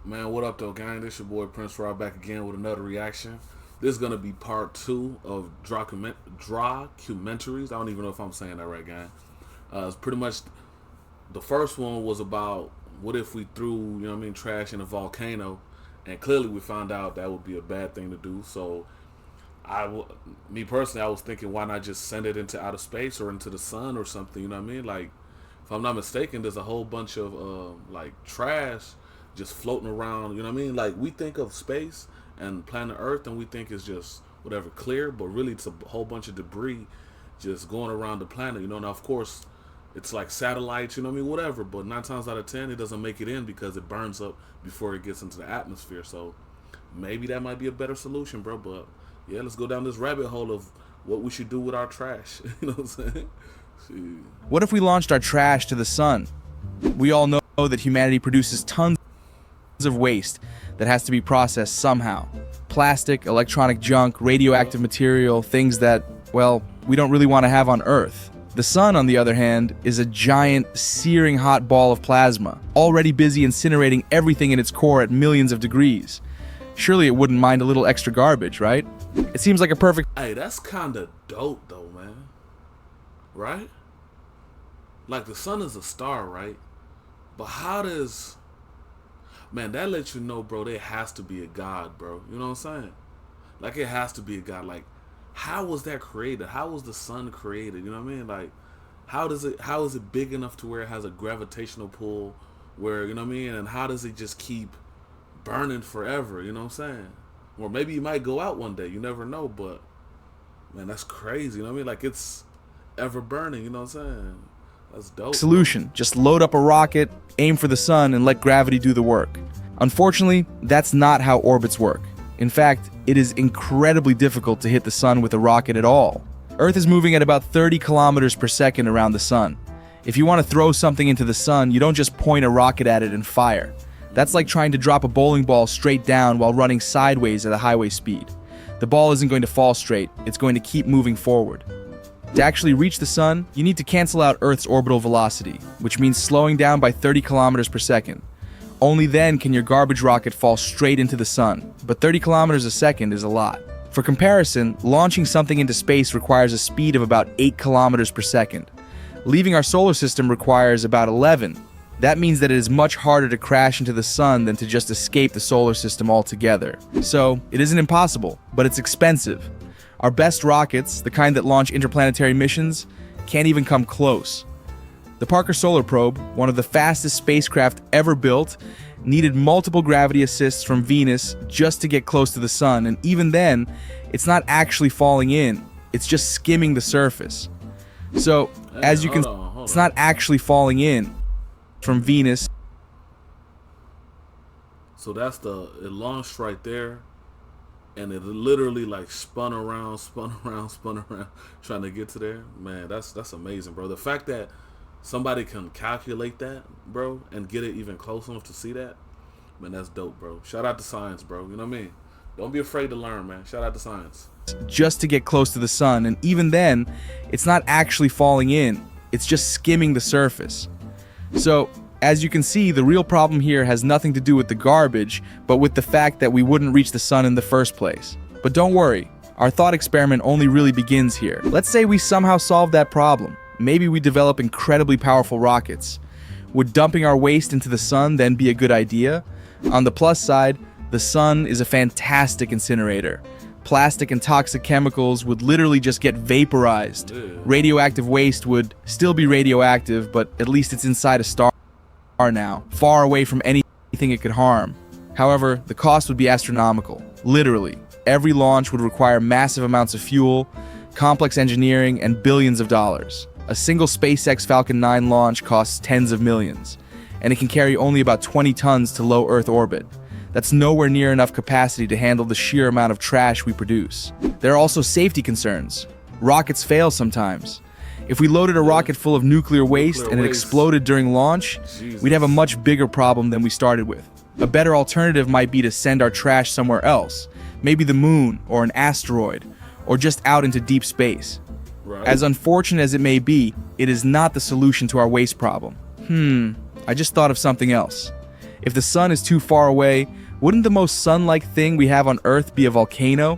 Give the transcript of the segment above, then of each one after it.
Man, what up though, gang? This your boy Prince Rob back again with another reaction. This is gonna be part two of documentaries. I don't even know if I'm saying that right, gang. It's pretty much the first one was about what if we threw, trash in a volcano, and clearly we found out that would be a bad thing to do. So me personally, I was thinking, why not just send it into outer space or into the sun or something? You know what I mean? Like, if I'm not mistaken, there's a whole bunch of like trash just floating around. You know what I mean? Like, we think of space and planet Earth, and we think it's just whatever clear, but really it's a whole bunch of debris just going around the planet. You know, now of course it's like satellites. You know what I mean? Whatever, but 9 times out of 10 it doesn't make it in because it burns up before it gets into the atmosphere. So maybe that might be a better solution, bro. But yeah, let's go down this rabbit hole of what we should do with our trash. You know what I'm saying? Shit. What if we launched our trash to the sun? We all know that humanity produces tons of waste that has to be processed somehow. Plastic, electronic junk, radioactive material, things that, well, we don't really want to have on Earth. The sun, on the other hand, is a giant, searing hot ball of plasma, already busy incinerating everything in its core at millions of degrees. Surely it wouldn't mind a little extra garbage, right? It seems like a perfect Hey, that's kind of dope though, man. Right? Like, the sun is a star, right? But how does, man, that lets you know, bro, there has to be a God, bro. You know what I'm saying? Like, it has to be a God. Like, how was that created? How was the sun created? You know what I mean? Like, how is it big enough to where it has a gravitational pull where, you know what I mean? And how does it just keep burning forever? You know what I'm saying? Or maybe you might go out one day. You never know, but man, that's crazy. You know what I mean? Like, it's ever burning. You know what I'm saying? That's dope. solution. Just load up a rocket, aim for the sun, and let gravity do the work. Unfortunately, that's not how orbits work. In fact, it is incredibly difficult to hit the sun with a rocket at all. Earth is moving at about 30 kilometers per second around the sun. If you want to throw something into the sun, you don't just point a rocket at it and fire. That's like trying to drop a bowling ball straight down while running sideways at a highway speed. The ball isn't going to fall straight, it's going to keep moving forward. To actually reach the sun, you need to cancel out Earth's orbital velocity, which means slowing down by 30 kilometers per second. Only then can your garbage rocket fall straight into the sun, but 30 kilometers a second is a lot. For comparison, launching something into space requires a speed of about 8 kilometers per second. Leaving our solar system requires about 11. That means that it is much harder to crash into the sun than to just escape the solar system altogether. So, it isn't impossible, but it's expensive. Our best rockets, the kind that launch interplanetary missions, can't even come close. The Parker Solar Probe, one of the fastest spacecraft ever built, needed multiple gravity assists from Venus just to get close to the sun, and even then, it's not actually falling in, it's just skimming the surface. So, as you can see, it's not actually falling in from Venus. So it launched right there, and it literally like spun around, spun around, spun around, trying to get to there. Man, that's amazing, bro. The fact that somebody can calculate that, bro, and get it even close enough to see that, man, that's dope, bro. Shout out to science, bro. You know what I mean? Don't be afraid to learn, man. Shout out to science. Just to get close to the sun, and even then, it's not actually falling in, it's just skimming the surface. So, as you can see, the real problem here has nothing to do with the garbage, but with the fact that we wouldn't reach the sun in the first place. But don't worry, our thought experiment only really begins here. Let's say we somehow solve that problem. Maybe we develop incredibly powerful rockets. Would dumping our waste into the sun then be a good idea? On the plus side, the sun is a fantastic incinerator. Plastic and toxic chemicals would literally just get vaporized. Radioactive waste would still be radioactive, but at least it's inside a star now, far away from anything it could harm. However, the cost would be astronomical. Literally, every launch would require massive amounts of fuel, complex engineering, and billions of dollars. A single SpaceX Falcon 9 launch costs tens of millions, and it can carry only about 20 tons to low Earth orbit. That's nowhere near enough capacity to handle the sheer amount of trash we produce. There are also safety concerns. Rockets fail sometimes. If we loaded a rocket full of nuclear waste and it exploded during launch, we'd have a much bigger problem than we started with. A better alternative might be to send our trash somewhere else, maybe the moon or an asteroid, or just out into deep space. Right. As unfortunate as it may be, it is not the solution to our waste problem. I just thought of something else. If the sun is too far away, wouldn't the most sun-like thing we have on Earth be a volcano?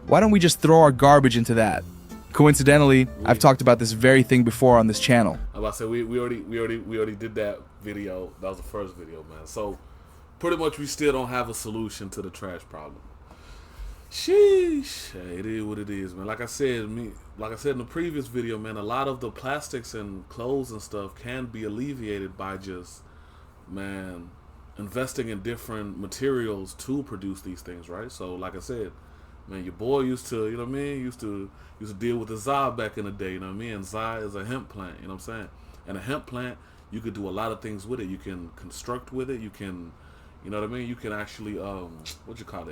Why don't we just throw our garbage into that? Coincidentally, I've talked about this very thing before on this channel. I'm about to say we already did that video. That was the first video, man. So pretty much we still don't have a solution to the trash problem. Sheesh. Hey, it is what it is, man. Like I said in the previous video, man, a lot of the plastics and clothes and stuff can be alleviated by just, man, investing in different materials to produce these things, right? So like I said, man, your boy used to, you know what I mean, used to deal with the Zai back in the day, you know what I mean? And Zai is a hemp plant, you know what I'm saying? And a hemp plant, you could do a lot of things with it. You can construct with it, you can, you know what I mean? You can actually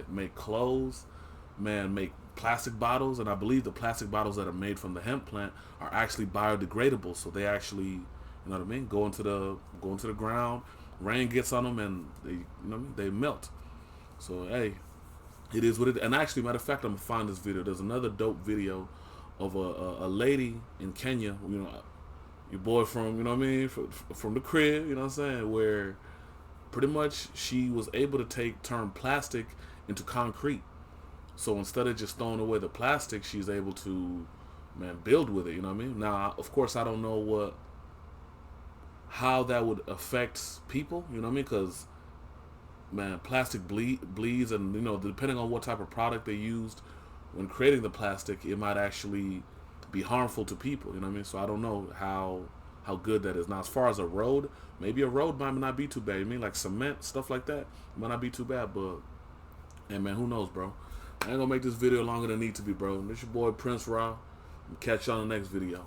make clothes, man, make plastic bottles, and I believe the plastic bottles that are made from the hemp plant are actually biodegradable, so they actually, you know what I mean, go into the ground, rain gets on them, and they, you know what I mean, they melt. So hey, it is what it is. And actually, matter of fact, I'm gonna find this video. There's another dope video of a lady in Kenya, you know, your boy from, you know what I mean, from the crib, you know what I'm saying, where pretty much she was able to turn plastic into concrete. So instead of just throwing away the plastic, she's able to, man, build with it, you know what I mean? Now, of course, I don't know how that would affect people, you know what I mean? Because, man, plastic bleeds, and, you know, depending on what type of product they used when creating the plastic, it might actually be harmful to people, you know what I mean? So I don't know how good that is. Now, as far as a road, maybe a road might not be too bad. You mean like cement, stuff like that, might not be too bad, but, hey, man, who knows, bro? I ain't gonna make this video longer than it need to be, bro. This your boy Prince Raw. Catch you on the next video.